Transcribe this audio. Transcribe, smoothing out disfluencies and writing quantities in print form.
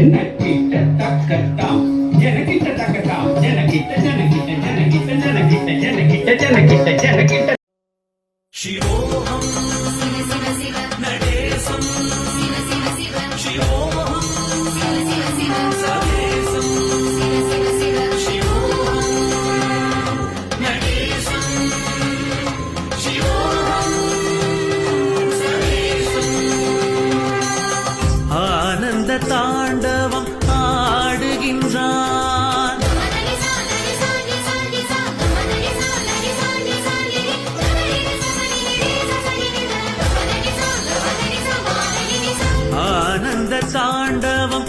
ஜனகிட்ட தக்கட்டாம் ஜனகிட்ட தக்கட்டாம் ஜனகிட்ட ஜனகிட்ட ஜனகிட்ட ஜனகிட்ட ஜனகிட்ட ஜனகிட்ட ஜனகிட்ட शिवोऽहं शिव शिव शिव नटेशं शिव शिव शिव शिवोऽहं शिव शिव शिव सदेशं शिव शिव शिव शिवोऽहं नटेशं शिवोऽहं सदेशं आनन्द ताण्डवम् आडुगिन्றான் ஆனந்த தாண்டவம்